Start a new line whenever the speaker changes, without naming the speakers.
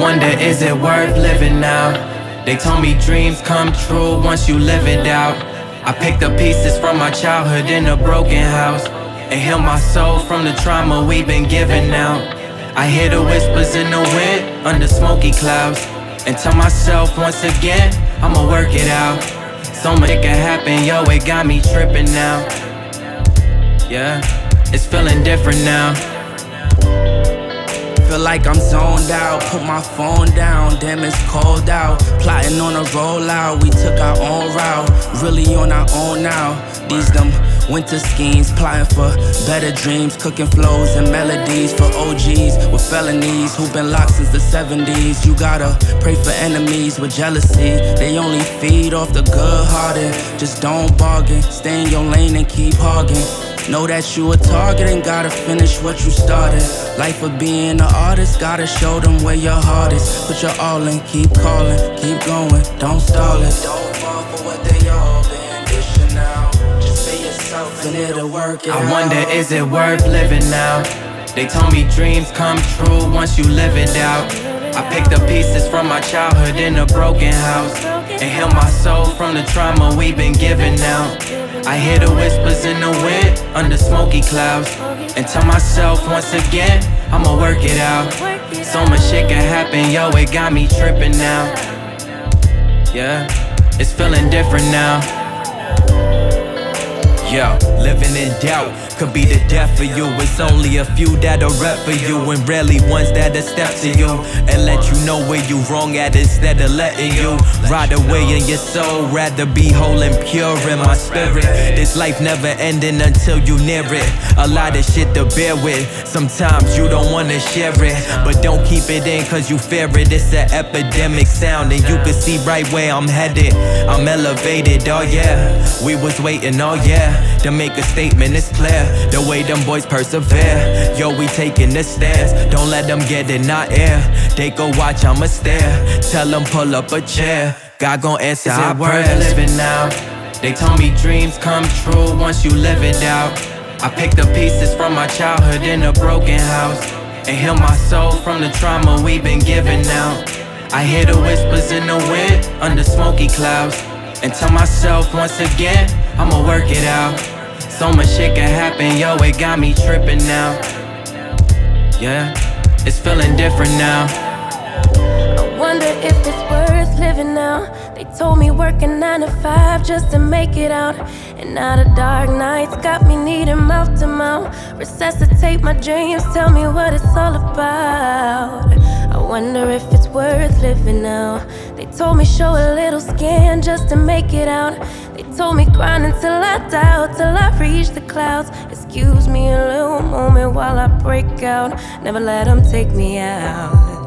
wonder, is it worth living now? They told me dreams come true once you live it out. I picked up pieces from my childhood in a broken house and heal my soul from the trauma we've been given out. I hear the whispers in the wind under smoky clouds and tell myself once again, I'ma work it out. So much can happen, yo, it got me tripping now. Yeah, it's feeling different now.
Feel like I'm zoned out, put my phone down, damn it's cold out. Plotting on a rollout, we took our own route, really on our own now. These them winter schemes, plotting for better dreams, cooking flows and melodies for OGs with felonies who've been locked since the 70s. You gotta pray for enemies with jealousy, they only feed off the good-hearted. Just don't bargain, stay in your lane and keep hogging. Know that you a target and gotta finish what you started. Life of being an artist, gotta show them where your heart is. Put your all in, keep calling, keep going, don't stall it. Don't fall for what they all been dishing out. Just be yourself and it'll work it out.
I wonder, is it worth living now? They told me dreams come true once you live it out. I picked up pieces from my childhood in a broken house and heal my soul from the trauma we've been given out. I hear the whispers in the wind under smoky clouds and tell myself once again, I'ma work it out. So much shit can happen, yo, it got me tripping now. Yeah, it's feeling different now.
Yo, living in doubt could be the death for you. It's only a few that'll rep for you and rarely ones that'll step to you and let you know where you wrong at instead of letting you ride away in your soul. Rather be whole and pure in my spirit. This life never ending until you near it. A lot of shit to bear with. Sometimes you don't wanna share it, but don't keep it in cause you fear it. It's an epidemic sound and you can see right where I'm headed. I'm elevated, oh yeah. We was waiting, oh yeah, to make a statement, it's clear. The way them boys persevere, yo, we taking the stairs. Don't let them get in our ear. They go watch, I'ma stare. Tell them pull up a chair. God gon' answer our prayers.
Is it worth living now? They told me dreams come true once you live it out. I picked up pieces from my childhood in a broken house and heal my soul from the trauma we've been given out. I hear the whispers in the wind under smoky clouds and tell myself once again, I'ma work it out. So much shit can happen, yo, it got me tripping now. Yeah, it's feeling different now.
I wonder if it's worth living now. They told me working 9 to 5 just to make it out. And now the dark nights got me needing mouth to mouth. Resuscitate my dreams, tell me what it's all about. I wonder if it's worth living now. They told me show a little skin just to make it out. They told me grind until I doubt, till I reach the clouds. Excuse me a little moment while I break out. Never let them take me out.